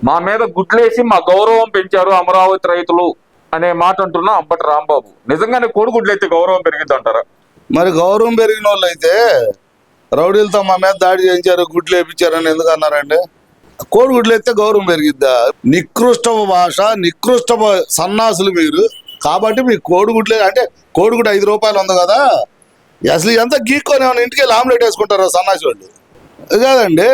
మా మీద గుడ్లేసి మా గౌరవం పెంచారు అమరావతి రైతులు అనే మాట అంటున్నా అంబటి రాంబాబు. నిజంగానే కోడిగుడ్లు అయితే గౌరవం పెరిగిద్ది అంటారా? మరి గౌరవం పెరిగిన వాళ్ళు అయితే రౌడీలతో మా మీద దాడి చేయించారు, గుడ్లు వేయించారని ఎందుకు అన్నారండి? కోడిగుడ్లు అయితే గౌరవం పెరిగిద్దా? నికృష్ట భాష, నికృష్ట సన్నాసులు మీరు. కాబట్టి మీకు కోడిగుడ్లే అంటే కోడిగుడ్డు 5 రూపాయలు ఉంది కదా, అసలు ఎంత గీక్కొని ఏమైనా ఇంటికి వెళ్ళి ఆమ్లెట్ వేసుకుంటారు సన్నాసి వాళ్ళు కాదండి.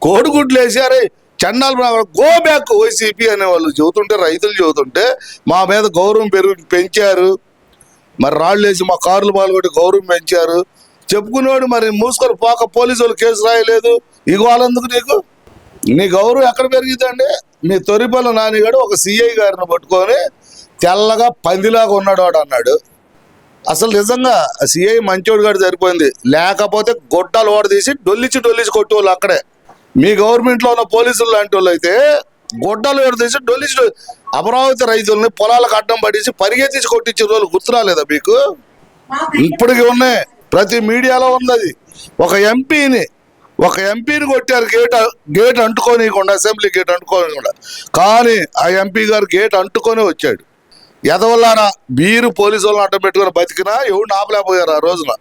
కోడిగుడ్లు వేసారే చండాలు గో బ్యాక్ వైసీపీ అనే వాళ్ళు చెబుతుంటే, రైతులు చెబుతుంటే మా మీద గౌరవం పెంచారు, మరి రాళ్ళు వేసి మా కార్లు పాల్గొట్టి గౌరవం పెంచారు చెప్పుకునేవాడు. మరి మూసుకొని పోక పోలీసు వాళ్ళు కేసు రాయలేదు, ఇగోవాలందుకు నీకు నీ గౌరవం ఎక్కడ పెరిగిద్దండి? మీ తొరిపల్లి నానిగాడు ఒక సిఐ గారిని పట్టుకొని తెల్లగా పందిలాగా ఉన్నాడు వాడు అన్నాడు. అసలు నిజంగా సిఐ మంచోడు గారు సరిపోయింది, లేకపోతే గొడ్డలు ఓడ తీసి డొల్లిచి కొట్టేవాళ్ళు అక్కడే. మీ గవర్నమెంట్లో ఉన్న పోలీసులు లాంటి వాళ్ళు అయితే గొడ్డలు ఓడ తీసి డొల్లిచి అమరావతి రైతుల్ని పొలాలకు అడ్డం పడేసి పరిగెత్తించి కొట్టించే రోజులు గుర్తురాలేదా మీకు? ఇప్పటికి ఉన్నాయి, ప్రతి మీడియాలో ఉంది అది. ఒక ఎంపీని కొట్టారు గేట్ అంటుకోనియకుండా, అసెంబ్లీ గేట్ అంటుకోనియకుండా. కానీ ఆ ఎంపీ గారు గేట్ అంటుకొని వచ్చాడు. ఎదవల్లారా, మీరు పోలీసు వాళ్ళని అడ్డం పెట్టుకుని బతికినా ఎవడు ఆపలేకపోయారు ఆ రోజున.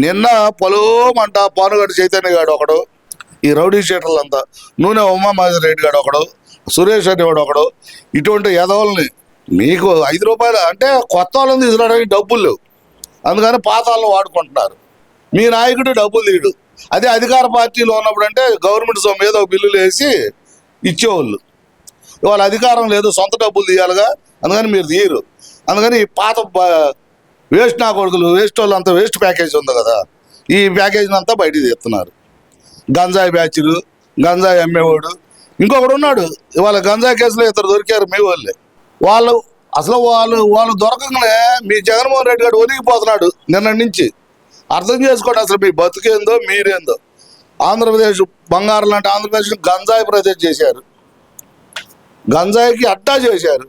నిన్న పొలోమంట పానుగడ్డ చైతన్య గాడు ఒకడు, ఈ రౌడీ షీటర్లంతా, నూనె ఉమామహేశ్వరరెడ్డి గాడు ఒకడు, సురేష్ అనేవాడు ఒకడు, ఇటువంటి ఎదవల్ని మీకు 5 రూపాయలు అంటే కొత్త వాళ్ళని తీసుకురావడానికి డబ్బులు లేవు, అందుకని పాత వాళ్ళని వాడుకుంటున్నారు. మీ నాయకుడు డబ్బులు తీయడు. అదే అధికార పార్టీలో ఉన్నప్పుడు అంటే గవర్నమెంట్ సొమ్ము ఏదో బిల్లులు వేసి ఇచ్చేవాళ్ళు. ఇవాళ అధికారం లేదు, సొంత డబ్బులు తీయాలిగా, అందుకని మీరు తీయరు. అందుకని ఈ పాత వేస్ట్ నా కొడుకులు, వేస్ట్ వాళ్ళు అంతా వేస్ట్ ప్యాకేజ్ ఉంది కదా, ఈ ప్యాకేజీని అంతా బయటికి తీస్తున్నారు. గంజాయి బ్యాచ్లు, గంజాయి అమ్మేవాడు ఇంకొకడు ఉన్నాడు. ఇవాళ గంజాయి కేసులో 2 దొరికారు మీ వాళ్ళే. వాళ్ళు దొరకగానే మీ జగన్మోహన్ రెడ్డి గారు ఒదిగిపోతున్నాడు నిన్నటి నుంచి. అర్థం చేసుకోండి అసలు మీ బతుకేందో మీరేందో. ఆంధ్రప్రదేశ్ బంగారం లాంటి ఆంధ్రప్రదేశ్ గంజాయి ప్రదేశ్ చేశారు, గంజాయికి అడ్డా చేశారు,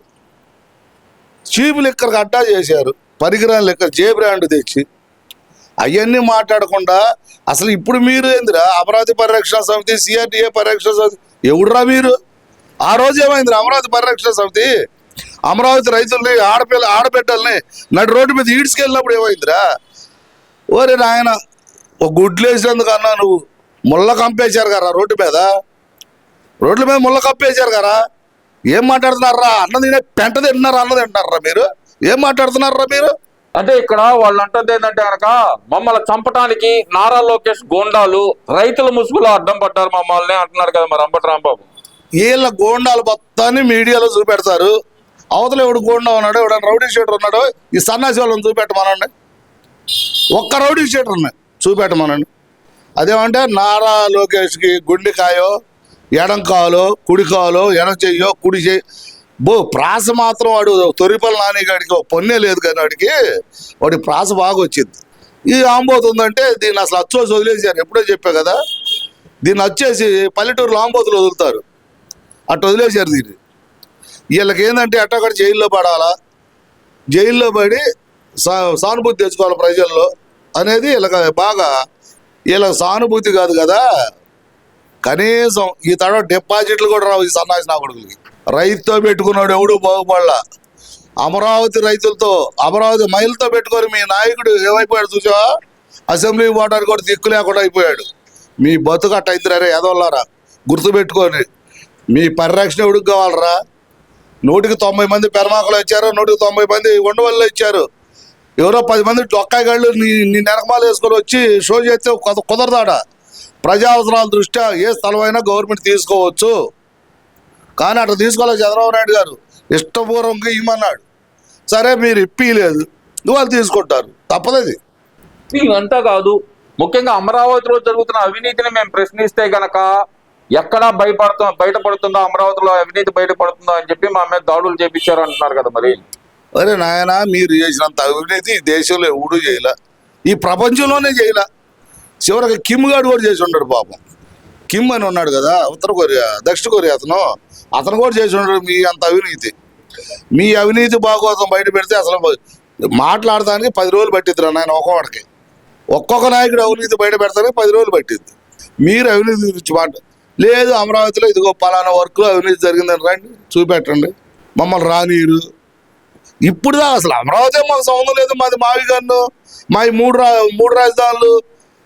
చీప్ లిక్కర్కి అడ్డా చేశారు, పరికరాల లిక్కర్ జే బ్రాండ్ తెచ్చి. అవన్నీ మాట్లాడకుండా అసలు ఇప్పుడు మీరు ఏందిరా అమరావతి పరిరక్షణ సమితి, సిఆర్టీఏ పరిరక్షణ సమితి ఎవడురా మీరు? ఆ రోజు ఏమైందిరా అమరావతి పరిరక్షణ సమితి? అమరావతి రైతుల్ని ఆడబిడ్డల్ని నడు రోడ్డు మీద ఈడ్చుకెళ్ళినప్పుడు ఏమైందిరా? ఓరే నాయన, ఒక గుడ్లు వేసినందుకు అన్నా నువ్వు ముళ్ళ కంపేశారు కదా రోడ్ల మీద ముళ్ళ కంపేశారు కదా. ఏం మాట్లాడుతున్నారా? అన్న తినే పెంట తింటున్నారా, అన్నది తింటున్నారా మీరు? ఏం మాట్లాడుతున్నారా మీరు? అంటే ఇక్కడ వాళ్ళు అంటుంది ఏంటంటే కనుక మమ్మల్ని చంపడానికి నారా లోకేష్ గోండాలు రైతుల ముసుగులో అడ్డం పడ్డారు మమ్మల్ని అంటున్నారు కదా మరి అంబటి రాంబాబు. వీళ్ళ గోండాలు మొత్తాన్ని మీడియాలో చూపెడతారు. అవతల ఎవడు గోండా ఉన్నాడు, ఎవడన్నా రౌడీ షీటర్ ఉన్నాడు, ఈ సన్నాసి వాళ్ళని చూపెట్టమనండి. ఒక్క రౌడీ షీటర్ని చూపెట్టమనండి. అదేమంటే నారా లోకేష్కి గుండెకాయో, ఎడం కాలో, కుడి కాలో, ఎడం చెయ్యో, కుడి చెయ్యి ప్రాస మాత్రం వాడు తొరిపల్లి నానిగాడికి పొన్నే లేదు కానీ వాడి ప్రాస బాగా వచ్చింది. ఇది ఆంబోతుందంటే దీన్ని అసలు అచ్చోసి వదిలేసారు. ఎప్పుడో చెప్పా కదా, దీన్ని వచ్చేసి పల్లెటూరులో ఆంబోతులు వదులుతారు, అట్టు వదిలేశారు దీన్ని. వీళ్ళకి ఏంటంటే అట్టక్కడ జైల్లో పడాలా, జైల్లో పడి సానుభూతి తెచ్చుకోవాలి ప్రజల్లో అనేది వీళ్ళకి బాగా. వీళ్ళకి సానుభూతి కాదు కదా, కనీసం ఈ తడ డిపాజిట్లు కూడా రావు ఈ సన్నాసి నా కొడుకులకి. రైతుతో పెట్టుకున్నాడు ఎవడు బాగుపడలా. అమరావతి రైతులతో, అమరావతి మహిళతో పెట్టుకొని మీ నాయకుడు ఏమైపోయాడు చూసావా? అసెంబ్లీ పోవడానికి కూడా దిక్కు లేకుండా అయిపోయాడు. మీ బతుకు అట్ట అయిద్దరే ఎదవల్లారా, గుర్తుపెట్టుకొని. మీ పరిరక్షణ ఎవడికి కావాలరా? 190 మంది పెరమాకలు ఇచ్చారు, 190 మంది ఉండవల్లో ఇచ్చారు. ఎవరో 10 మంది డొక్కాయిగాళ్ళు నీ నెనకమాలు వేసుకొని వచ్చి షో చేస్తే కుదరదాడా? ప్రజా అవసరాల దృష్ట్యా ఏ స్థలమైనా గవర్నమెంట్ తీసుకోవచ్చు, కానీ అట్లా తీసుకోవాలి. చంద్రబాబు నాయుడు గారు ఇష్టపూర్వకంగా ఇమ్మన్నాడు, సరే మీరు ఇప్పలేదు, వాళ్ళు తీసుకుంటారు, తప్పదది. ఇవంతా కాదు, ముఖ్యంగా అమరావతిలో జరుగుతున్న అవినీతిని మేము ప్రశ్నిస్తే గనక ఎక్కడా బయటపడుతుందో అమరావతిలో అవినీతి బయటపడుతుందో అని చెప్పి మా మీద దాడులు చేపించారు అంటున్నారు కదా మరి. అరే నాయన, మీరు చేసినంత అవినీతి ఈ దేశంలో ఎవడూ చేయలే, ఈ ప్రపంచంలోనే చేయలే. చివరికి కిమ్ గారు కూడా చేసి ఉన్నాడు పాపం. కిమ్ అని ఉన్నాడు కదా, ఉత్తర కొరియా, దక్షిణ కొరియా అతను కూడా చేసి ఉన్నాడు. మీ అంత అవినీతి, మీ అవినీతి బాగోతం బయట పెడితే అసలు మాట్లాడటానికి 10 రోజులు పట్టిద్దిరా నాయన. ఒక్కొక్క నాయకుడు అవినీతి బయట పెడతానికి 10 రోజులు పట్టిద్ది. మీరు అవినీతి గురించి లేదు అమరావతిలో ఇదిగో పలానా వర్క్లో అవినీతి జరిగిందని రండి చూపెట్టండి, మమ్మల్ని రానీరు. ఇప్పుడు అసలు అమరావతి మాకు సంబంధం లేదు, మాది మావిగన్ను, మావి మూడు రాజధానులు,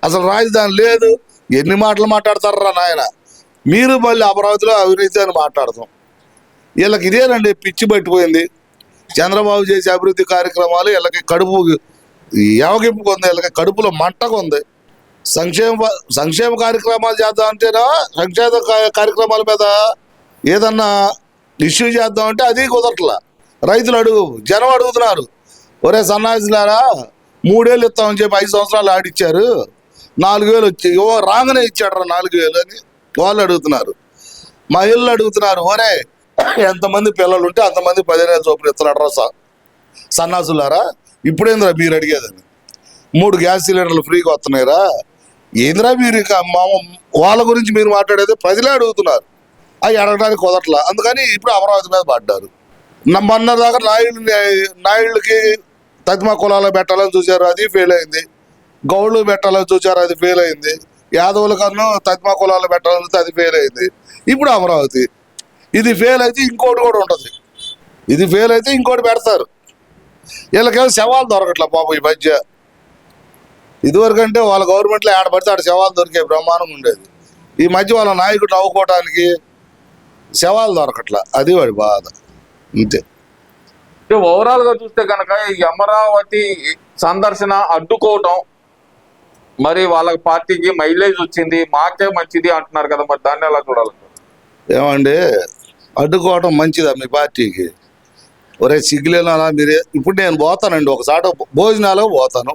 అసలు రాజధాని లేదు. ఎన్ని మాటలు మాట్లాడతారా నాయన, మీరు మళ్ళీ అమరావతిలో అవినీతి అని మాట్లాడతాం. వీళ్ళకి ఇదేనండి పిచ్చి పట్టిపోయింది. చంద్రబాబు చేసే అభివృద్ధి కార్యక్రమాలు వీళ్ళకి కడుపు ఏవగింపుకుంది, వీళ్ళకి కడుపులో మంటగా ఉంది. సంక్షేమ కార్యక్రమాలు చేద్దాం అంటేనా, సంక్షేమ కార్యక్రమాల మీద ఏదన్నా ఇష్యూ చేద్దామంటే అది కుదరట్లా. రైతులు జనం అడుగుతున్నారు, ఒరే సన్నాసులారా 3 ఏళ్ళు ఇస్తామని చెప్పి 5 సంవత్సరాలు ఆడిచ్చారు, 4,000 వచ్చి రాగానే ఇచ్చాడు 4,000 అని వాళ్ళు అడుగుతున్నారు. మహిళలు అడుగుతున్నారు, ఒరే ఎంతమంది పిల్లలు ఉంటే అంతమంది 15,000 చొప్పులు ఇస్తున్నాడు రా సన్నాసులారా, ఇప్పుడేంద్రా మీరు అడిగేదని, 3 గ్యాస్ సిలిండర్లు ఫ్రీగా వస్తున్నాయిరా, ఏంద్రా మీరు ఇక వాళ్ళ గురించి మీరు మాట్లాడేది ప్రజలే అడుగుతున్నారు. అవి అడగడానికి కుదరట్లా, అందుకని ఇప్పుడు అమరావతి మీద పడ్డారు. మొన్న దాకా నాయుళ్ళకి తదిమా కులాలు పెట్టాలని చూశారు, అది ఫెయిల్ అయింది. గౌళ్ళు పెట్టాలని చూశారు, అది ఫెయిల్ అయింది. యాదవుల కన్నా తదిమా కులాలు పెట్టాలని చూస్తే అది ఫెయిల్ అయింది. ఇప్పుడు అమరావతి ఇది ఫెయిల్ అయితే ఇంకోటి కూడా ఉంటుంది, ఇది ఫెయిల్ అయితే ఇంకోటి పెడతారు. వీళ్ళకేమో శవాలు దొరకట్లే పాపం ఈ మధ్య. ఇదివరకంటే వాళ్ళ గవర్నమెంట్లో ఆడపడితే ఆడ శవాలు దొరికే బ్రహ్మాండంగా ఉండేది. ఈ మధ్య వాళ్ళ నాయకుడు నవ్వుకోవడానికి శవాలు దొరకట్లా, అది వాడి బాధ అంతే. ఓవరాల్ గా చూస్తే కనుక ఈ అమరావతి సందర్శన అడ్డుకోవటం, మరి వాళ్ళ పార్టీకి మైలేజ్ వచ్చింది, మాకే మంచిది అంటున్నారు కదా, మరి దాన్ని ఎలా చూడాలి? ఏమండి అడ్డుకోవటం మంచిదా మీ పార్టీకి? ఒరే సిగ్గులేనా మీరే. ఇప్పుడు నేను పోతానండి ఒకసారి భోజనాలకు పోతాను,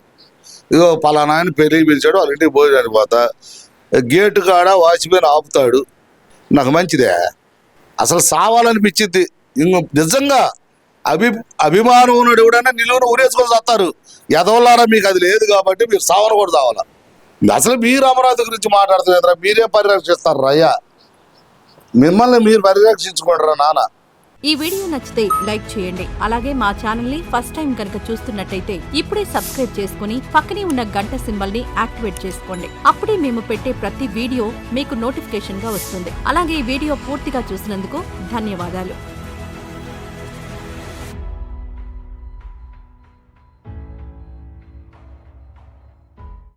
ఇగో పలానా ఆయన పెళ్ళి పిలిచాడు, వాళ్ళ ఇంటికి భోజనానికి పోతా, గేటు కాడ వాచ్మెన్ ఆపుతాడు, నాకు మంచిదే. అసలు సావాలనిపించింది. ఇంకో నిజంగా అభిమానం ఉన్నాడు ఎవడన్నా నిలువును ఊరేసుకొని వస్తారు. ఎదవల్లారా మీకు అది లేదు కాబట్టి మీరు సావను కూడా సావాలా. అసలు మీరు అమరావతి గురించి మాట్లాడుతున్నారు, మీరే పరిరక్షిస్తారు అయ్యా, మిమ్మల్ని మీరు పరిరక్షించుకుంటారా నాన్న. ఈ వీడియో నచ్చితే లైక్ చేయండి. అలాగే మా ఛానల్ ని ఫస్ట్ టైం కనుక చూస్తున్నట్టయితే ఇప్పుడే సబ్స్క్రైబ్ చేసుకుని పక్కనే ఉన్న గంట సింబల్ ని యాక్టివేట్ చేసుకోండి. అప్పుడే మేము పెట్టే ప్రతి వీడియో మీకు నోటిఫికేషన్ గా వస్తుంది. అలాగే ఈ వీడియో పూర్తిగా చూసినందుకు ధన్యవాదాలు.